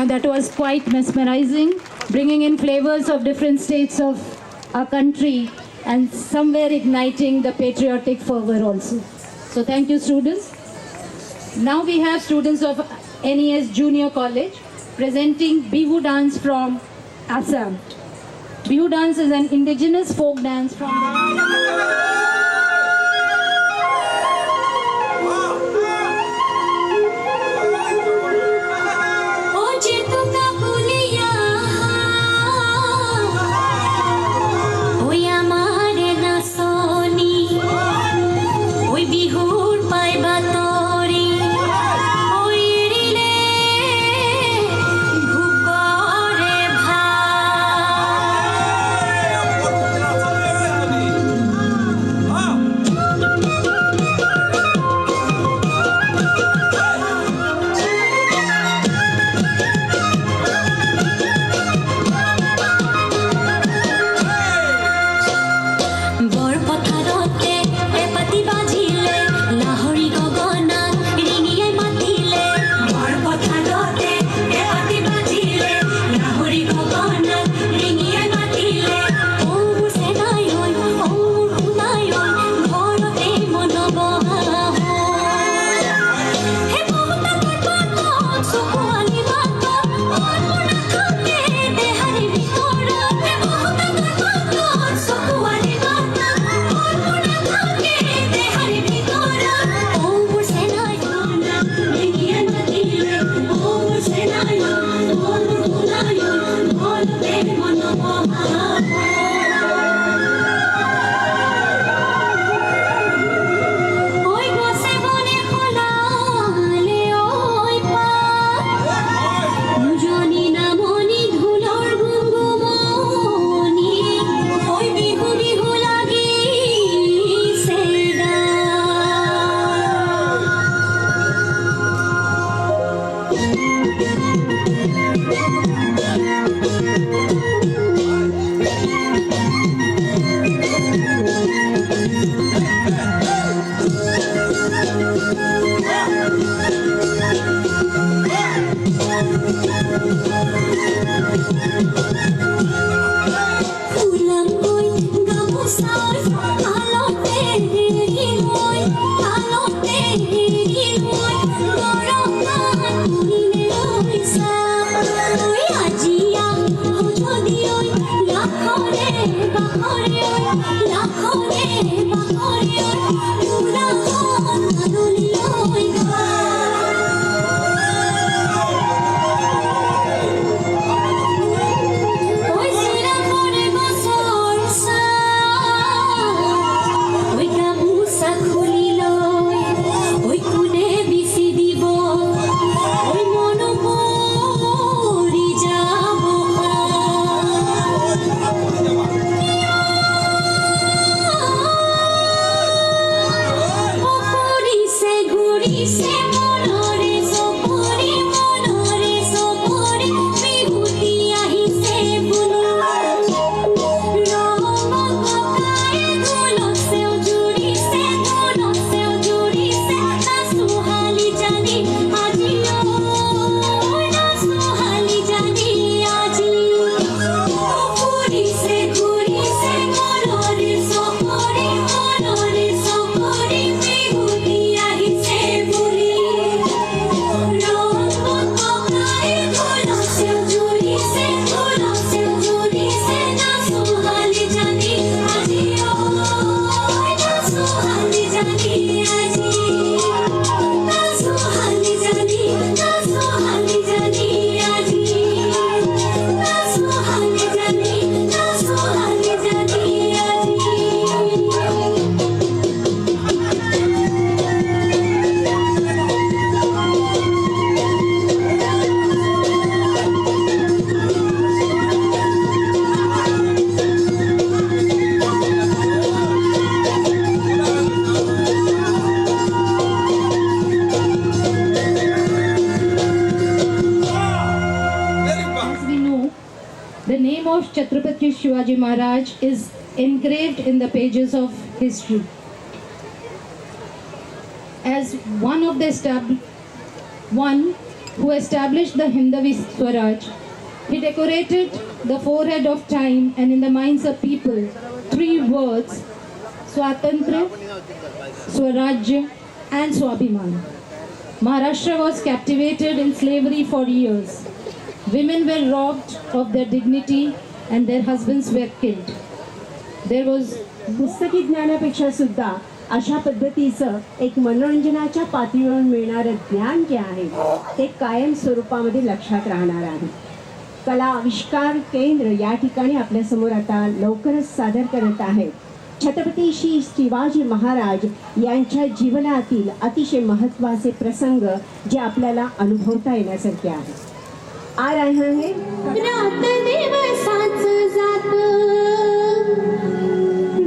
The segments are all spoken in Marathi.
and that was quite mesmerizing, bringing in flavors of different states of our country and somewhere igniting the patriotic fervor also. So thank you, students. Now we have students of NES Junior College presenting Bihu dance from Assam. Bihu dance is an indigenous folk dance from Chhatrapati Shivaji Maharaj is engraved in the pages of history. As one who established the Hindavi Swaraj. He decorated the forehead of time and in the minds of people three words: Swatantra, Swarajya and Swabhiman. Maharashtra was captivated in slavery for years. Women were robbed of their dignity and their husbands were killed. There was पुस्तकी ज्ञानापेक्षा सुद्धा अशा पद्धतीचं एक मनोरंजनाच्या पातळीवर मिळणारं ज्ञान जे आहे ते कायम स्वरूपामध्ये लक्षात राहणार आहे. कला आविष्कार केंद्र या ठिकाणी आपल्यासमोर आता लवकरच सादर करत आहेत छत्रपती श्री शिवाजी महाराज यांच्या जीवनातील अतिशय महत्त्वाचे प्रसंग जे आपल्याला अनुभवता येण्यासारखे आहेत. आ रहे हैं रात दिवसाचं जात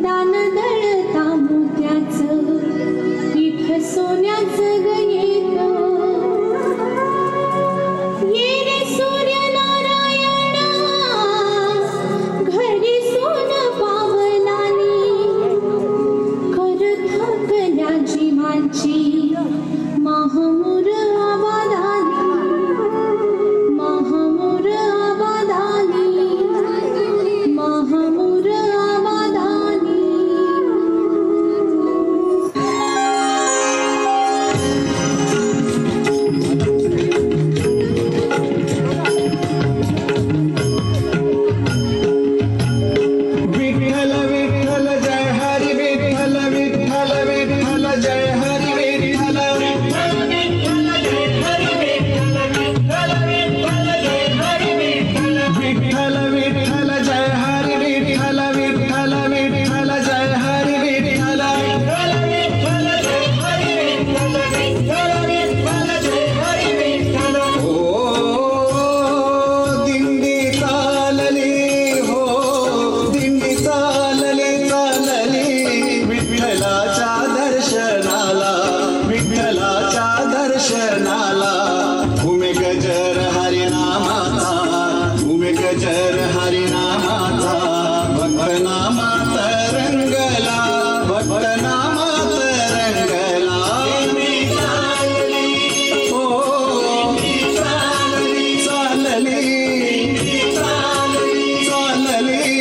दान दळता मोत्याचं पीठ सोन्याचं गयेत ये रे सूर्यनारायण घरी सोन पावलानी कर थकल्या जीवांची महामूर आवादानी महामूर आवादानी महामूर आवादानी विठ्ठल विठ्ठल जय हरी विठ्ठल विठ्ठल विठ्ठल जय हरी विठ्ठल विठ्ठल विठ्ठल जय हरी विठ्ठल विठ्ठल जय हरी विठ्ठल विठ्ठल विठ्ठल जय हरी विठ्ठल विठ्ठल विठ्ठल जय हरी विठ्ठल विठ्ठल विठ्ठल जय हरी विठ्ठल विठ्ठल विठ्ठल जय हरी विठ्ठल. ओ दिंडी चालली हो दिंडी चालली चालली विठ्ठलाच्या दर्शनाला विठ्ठलाच्या दर्शनाला भूमी गजर हरिनामाचा भूमी गजर हरिनामाचा भक्तनामात रंगला भक्तनामात रंगला ओ चालली चालली चालली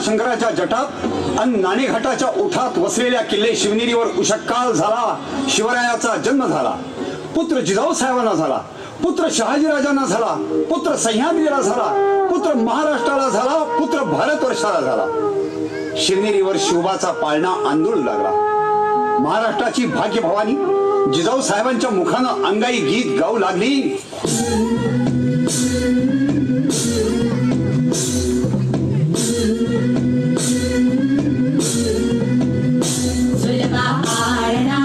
भीमाशंकराच्या जटात आणि नाणेघाटाच्या ओठात वसलेल्या किल्ले शिवनेरीवर उषःकाल झाला. शिवरायाचा जन्म झाला. पुत्र जिजाऊ साहेबांना झाला. पुत्र शहाजीराजांना झाला. पुत्र सह्याद्रीला झाला. पुत्र महाराष्ट्राला झाला. पुत्र भारतवर्षाला झाला. शिवनेरीवर शिवबाचा पाळणा आंदोलू लागला. महाराष्ट्राची भाग्यभवानी जिजाऊ साहेबांच्या मुखानं अंगाई गीत गाऊ लागली. सुलभा पाळणा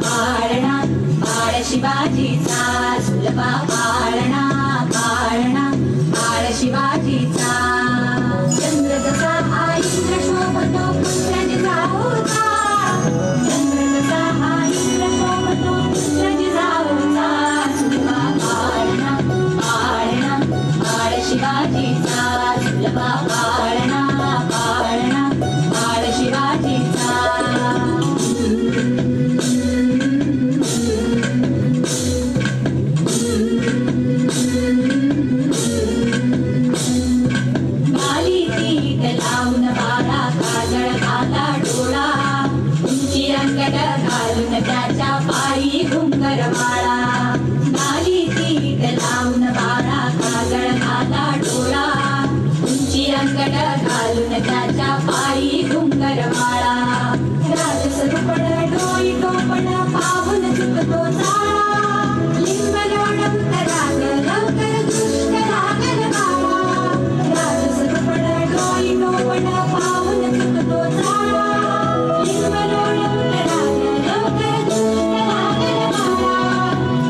पाळणा पाळ शिवाजीचा. सुलभा पाळणा पाळणा पाळ शिवाजीचा. चंद्र जसा हा इंद्र शोभतो पुत्र जिजाऊचा. चंद्र जसा हा इंद्र शोभतो पुत्र जिजाऊचा. सुलभा पाळणा पाळणा पाळ शिवाजीचा. सुलभा पाळणा पाळणा पाळ शिवाजीचा. बाली तीत लावून बारा काजळ घाला डोळा. उंची रंगट घालून त्याच्या पायी घुंगर माळा. बाली तीत लावून बारा काजळ घाला डोळा. उंची रंगट घालून त्याच्या पायी घुंगर माळा. राजसरूपण डोई टोपण पाहून चुकतो चाळा. लिंब लोणंतरात लवकर दुष्ट लागल बाळा. राजसरूपण डोई टोपण पाहून चुकतो चाळा. लिंब लोणंतरात लवकर दुष्ट लागल बाळा.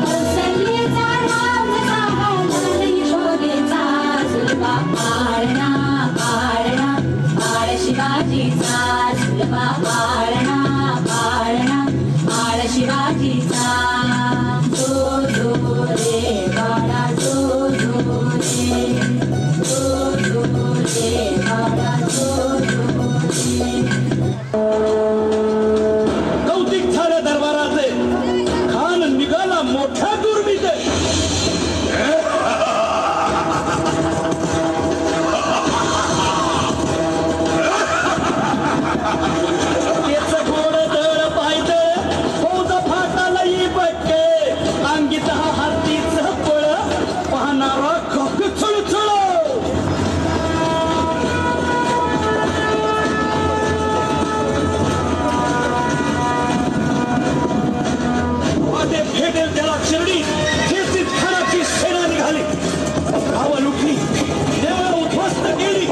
कौसल्येचा राम झाला यशोदेचा. सुलभा पाळणा पाळणा पाळ शिवाजीचा. सुलभा पाळणा पाळणा पाळ शिवाजीचा. जो जो रे बाळा जो जो रे. जो जो रे बाळा जो जो रे. कौतिक झालं दरबाराचे. खान निघाला मोठ्या दुर्मीचे. त्याच गोड दळ पाहिजे फौज फाटाला ही बक्के. अंगीत हा हातीच पळ पाहणारा खक चळचळ. वाटे फेटेल त्याला शिर्डी. खेचीत खानाची सेना निघाली. गावं लुटली. देवळं उद्ध्वस्त केली.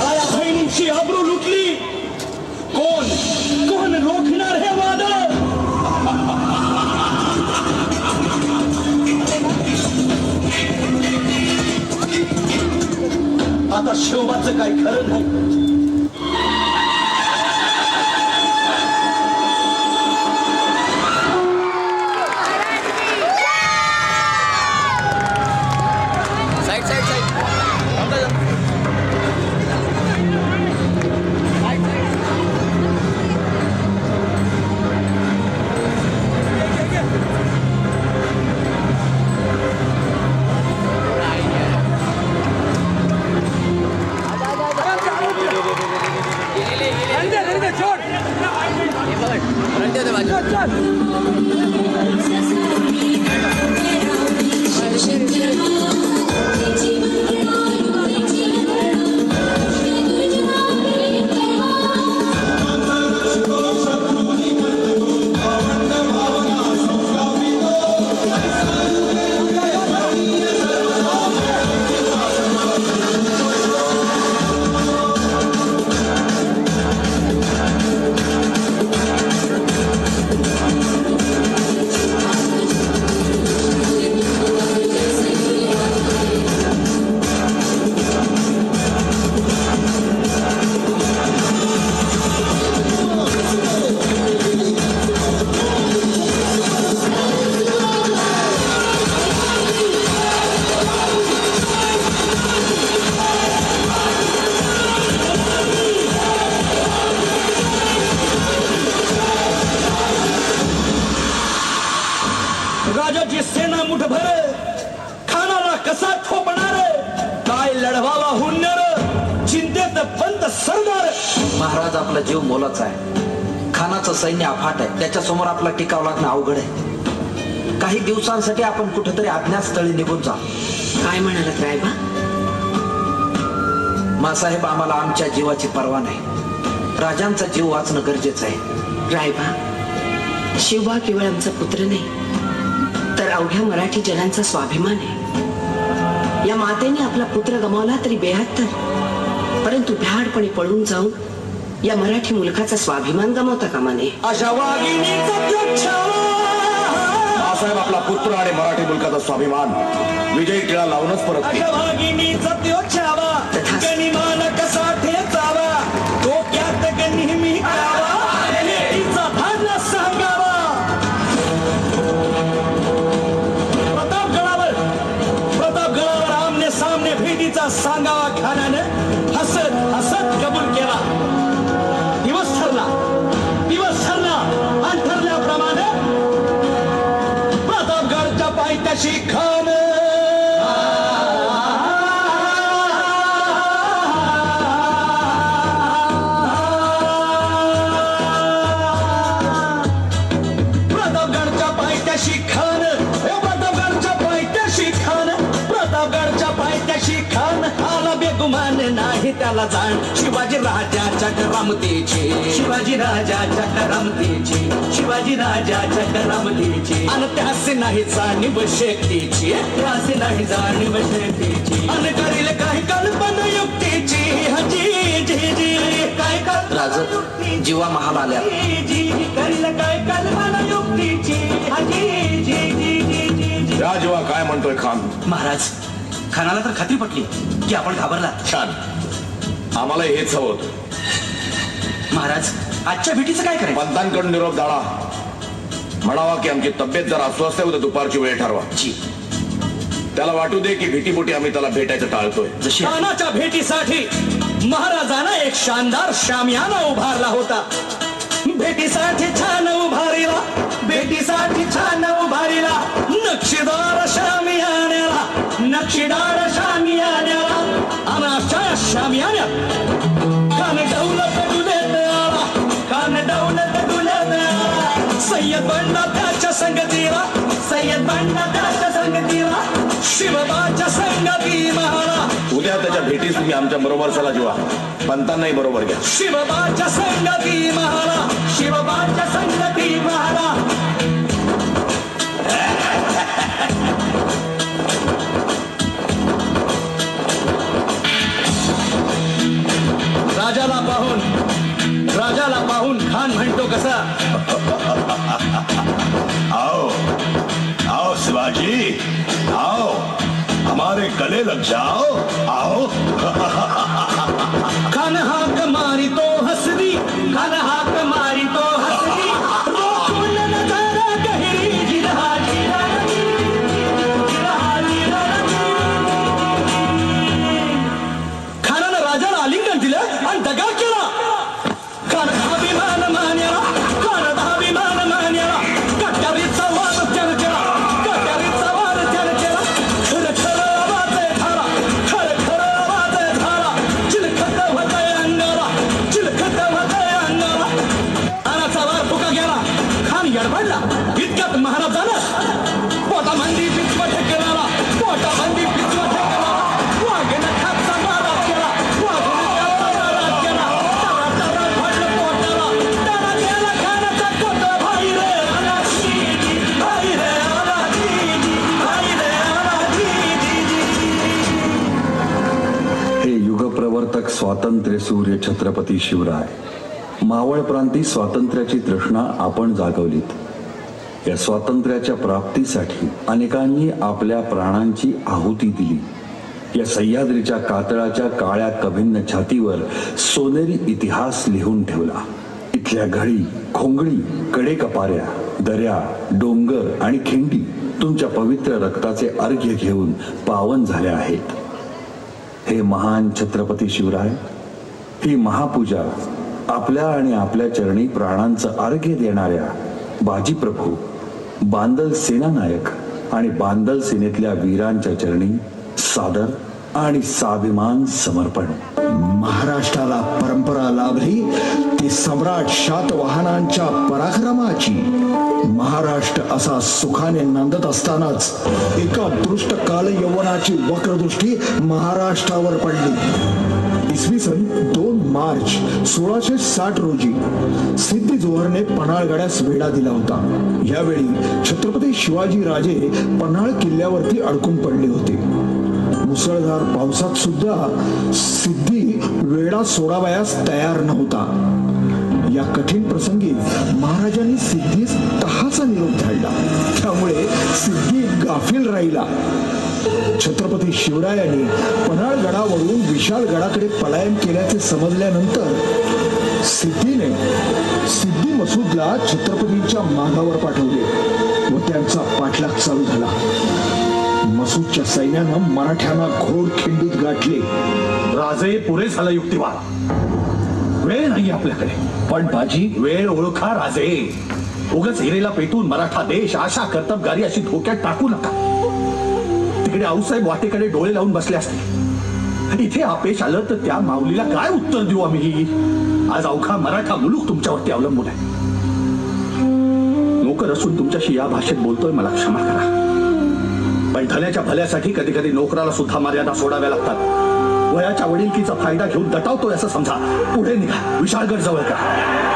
आया बहिणींची आबरू लुटली. कोण कोण रोखणार हे वादळ. आता शिवबाचं काही खरं नाही. राजाची सेना मुठभर. खानाला कसा ठोपणार. काय लढवावा हुन्नर. चिंतेत पंत सरदार. महाराज आपला जीव मोलाचा आहे. खानाचं सैन्य अफाट आहे. त्याच्यासमोर आपला टिकाव लागणं अवघड आहे. काही दिवसांसाठी आपण कुठेतरी अज्ञातस्थळी निघून जा. काय म्हणालात रायबा? मासाहेब, आम्हाला आमच्या जीवाची पर्वा नाही. राजांचा जीव वाचणं गरजेचं आहे. रायबा, शिवबा केवळ आमचा पुत्र नाही तर अवघ्या मराठी जनांचा स्वाभिमान आहे. या मातेने आपला पुत्र गमावला तरी 72, परंतु भ्याडपणे पळून जाऊन या मराठी मुलखाचा स्वाभिमान गमावता कामा नये. अशा वाघिणीचा तो छावा. साहेब, आपला पुत्र आणि मराठी मुलकाचा स्वाभिमान विजयी टिळा लावूनच परत अशा वाघिणीचा तो छावा. गनिमान कसा ठेचावा, डोक्यात नेहमी कावा, लेकीचा भांडणं सांगावा. प्रतापगडावर आमने सामने भेटीचा सांगावा खानानं हसत हसत कबूल केला. दिवस ठरला आणि ठरल्याप्रमाणे प्रतापगडच्या पायथ्याशी खान आला बेगुमान नाही त्याला जाण. शिवाजी राजाच्या करामतीची, शिवाजी राजाच्या करामतीची, शिवाजी राजाच्या करामतीची. आणि त्यासे नाही जाणीव शेतीची, त्यासे नाही जाणीव शेतीची. आणि करील काही कल्पना युक्तीची. हजी जी जी काय राज, जीवा महाल आल्या. जी करील काय कल्पना युक्तीची. हजी जी जी जी जी. या जेव्हा काय म्हणतोय खान? महाराज, खानाला तर खात्री पटली की आपण घाबरला. छान, आम्हाला हेच हवं होतं. महाराज, आजच्या भेटीचं काय करायचं? पंतांकडून निरोप दाडा. म्हणावा की आमची तब्येत जरा अस्वस्थ आहे, उद्या दुपारची वेळ ठरवा. जी. त्याला वाटू दे की भीटीपोटी आम्ही त्याला भेटायचं टाळतोय. जशी खानाच्या भेटीसाठी महाराजांना एक शानदार शामियाना उभारला होता. भेटीसाठी छान उभारीला, भेटीसाठी छान उभारीला नक्षीदार शामियान्याला, नक्षीदार शामियान्याला. अनाशा शामियान्यात कान दौलत डुलत आला, कान दौलत डुलत आला. सय्यद बंडा त्याच्या संगतीला, सय्यद बंडा त्याच्या संगतीला, शिवबाच्या संगती महारा. उद्या त्याच्या भेटीस तुम्ही आमच्या बरोबर चला जेव्हा. पंतांनाही बरोबर घ्या. शिवबाच्या संगती महारा, शिवबाच्या संगती महारा. राजाला पाहून खान म्हणतो कसा? आओ आओ शिवाजी, आओ हमारे गले लग जाओ. आओ. खान हाक मारी तो हसदी, खान हाक मारी तो हसदी. रोखून नजरा गहिरी जिरहा जिरहा जिरहा जिरहा. खानानं राजाला आलिंगन दिलं आणि दगा केला. खान अभिमान मान्याला, खान अभिमान मान्याला. कट्यारीचा वाद त्यानं केला, कट्यारीचा वाद त्यानं केला. खरं खरं आवाज झाला, खरं खरं आवाज झाला. चिलखत होतंय अंगाला, चिलखत होतंय अंगाला. अनाचा वार फुका गेला. खान यडबडला. इतक्यात महाराजानं पोटामंदी पिचवा ठेकणारा, पोटामंदी पिचवा ठेकणारा. वाघेनं खापचा मारा केला, वाघेनं खापचा मारा केला. तरा तरा पडलं पोटाला, त्याला गेला खानाचा कोट. भाई रे आला जी जी, भाई रे आला जी जी, भाई रे आला जी जी जी. हे युगप्रवर्तक स्वातंत्र्य सूर्य छत्रपती शिवराय, मावळ प्रांती स्वातंत्र्याची तृष्णा आपण जागवलीत. या स्वातंत्र्याच्या प्राप्तीसाठी अनेकांनी आपल्या प्राणांची आहुती दिली. या सह्याद्रीच्या कातळाच्या काळ्या कभिन्न छातीवर सोनेरी इतिहास लिहून ठेवला. इथल्या घडी, खोंगडी, कडेकपाऱ्या, दऱ्या, डोंगर आणि खिंडी तुमच्या पवित्र रक्ताचे अर्घ्य घेऊन पावन झाल्या आहेत. हे महान छत्रपती शिवराय, ही महापूजा आपल्या आणि आपल्या चरणी प्राणांचं अर्घ्य देणाऱ्या बाजीप्रभू, बांदल सेनानायक आणि बांदल सेनेतल्या वीरांच्या चरणी सादर आणि स्वाभिमान समर्पण. महाराष्ट्राला परंपरा लाभली ती सम्राट शातवाहनांच्या पराक्रमाची. महाराष्ट्र असा सुखाने नांदत असतानाच एका दृष्ट काल यवनाची वक्रदृष्टी महाराष्ट्रावर पडली. इसवी सन 2 मार्च 1660 रोजी सिद्धी जोहरने पन्हाळगडास वेढा दिला होता. यावेळी छत्रपती शिवाजी राजे पन्हाळ किल्ल्यावरती अडकून पडले होते. मुसळधार पावसात सुद्धा सिद्धी वेढा सोडावयास तयार नव्हता. या कठीण प्रसंगी महाराजांनी सिद्धीस तहाचा निरोप धाडला. त्यामुळे सिद्धी गाफील राहिला. छत्रपती शिवरायांनी पन्हाळगडावरून विशाळगडाकडे पलायन केल्याचे समजल्यानंतर सिद्धी मसूदला छत्रपतींच्या मागावर पाठवले व त्यांचा पाठलाग चालू झाला. मसूदच्या सैन्यानं मराठ्यांना घोर खिंडीत गाठले. राजे पुरे झाला युक्तिवाद. वेळ नाही आपल्याकडे. पण बाजी, वेळ ओळखा राजे. उगाच हिरेला पेटून मराठा देश आशा कर्तबगारी अशी धोक्यात टाकू नका. तिकडे आऊसाहेब वाटेकडे डोळे लावून बसले असते. इथे आपेश आलं तर त्या माऊलीला काय उत्तर देऊ आम्ही? आज अवघा मराठा मुलूक तुमच्यावरती अवलंबून आहे. नोकर असून तुमच्याशी या भाषेत बोलतोय, मला क्षमा करा. पण धन्याच्या भल्यासाठी कधी कधी नोकराला सुद्धा मर्यादा सोडाव्या लागतात. वयाच्या वडिलकीचा फायदा घेऊन दटावतोय असं समजा. पुढे निघा, विशाळगड जवळ करा.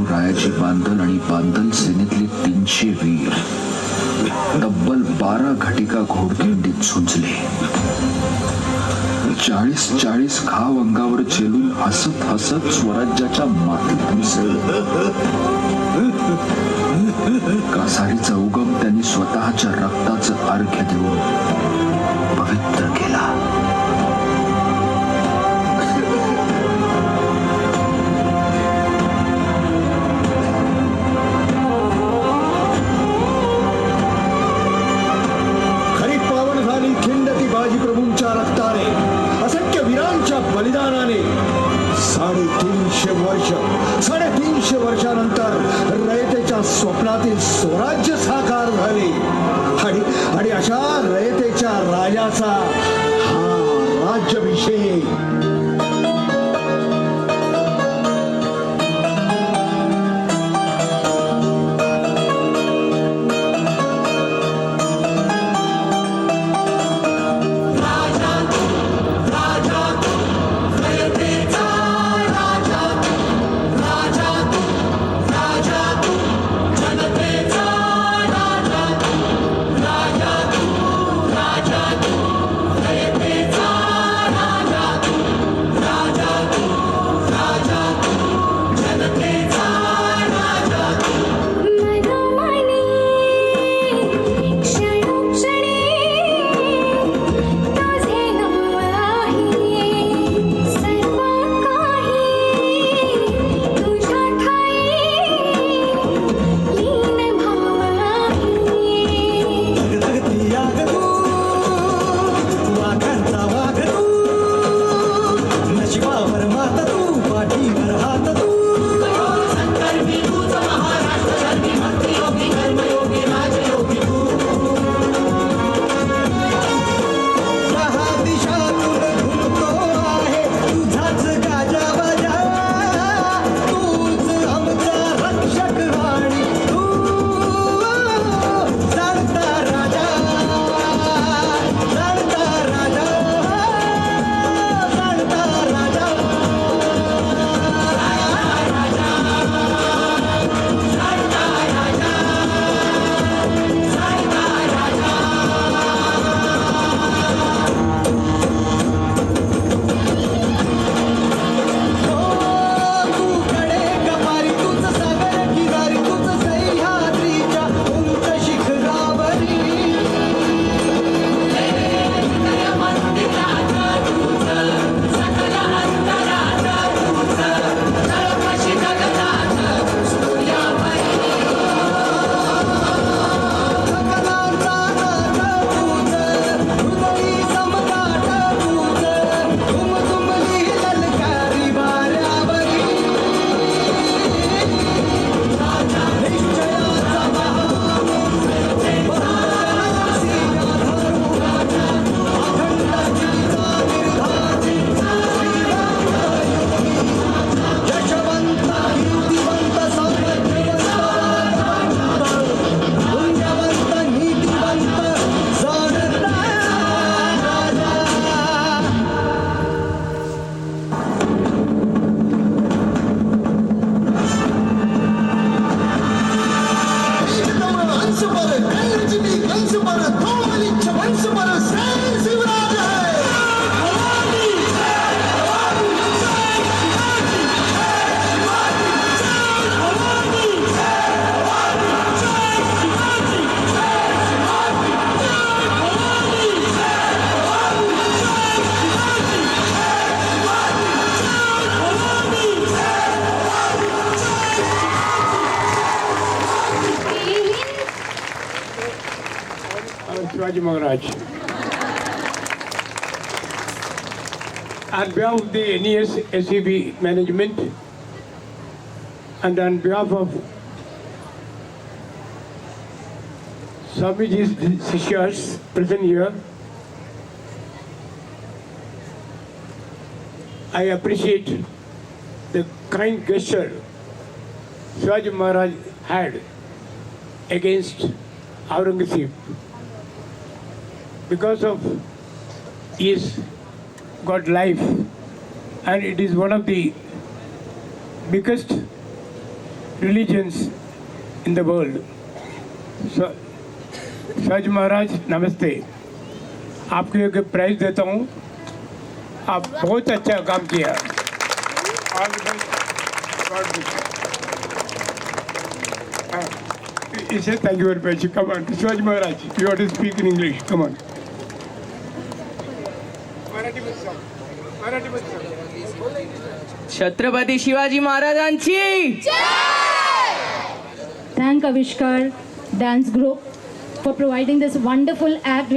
रायाची बांधल आणि बांधल सेनेतले 300 वीर तब्बल 12 घटिका घोडखिंडीत झुंजले. 40 घाव अंगावर झेलून हसत हसत स्वराज्याच्या मातीत मिसळलं. कासारीचा उगम त्यांनी स्वतःच्या रक्ताचं अर्घ्य देऊन पवित्र केला. खरी पावन झाली खिंड ती बाजी प्रभूंच्या रक्ताने, असंख्य वीरांच्या बलिदानाने. 350 वर्षानंतर रयतेच्या स्वप्नातील स्वराज्य साकार झाले. आणि अशा रयतेच्या राजाचा हा राज्याभिषेक. Shivaji Maharaj. On behalf of the NES SEB management and on behalf of Swamiji's Sishyas present here, I appreciate the kind gesture Shivaji Maharaj had against Aurangzeb. Because of his got life, and it is one of the biggest religions in the world. So, Shivaji Maharaj, नमस्ते. आपको एक प्राइज देता हूँ आप बहुत अच्छा काम KIA. All the best. God bless you. He said, thank you very much. Come on, Shivaji Maharaj, you have to speak in English. Come on. Chhatrapati Shivaji महाराजांची. Thank Avishkar Dance Group for providing this wonderful act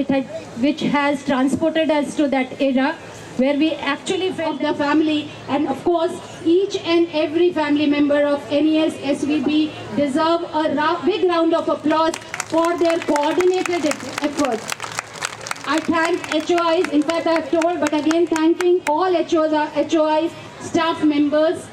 which has transported us to that era where we actually felt the family, and of course each and every family member of NES SVB deserve a big round of applause for their coordinated efforts. I thank HOIs, in fact I have told, but again thanking all HOIs, staff members,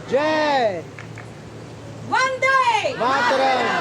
Jai Vande Mataram.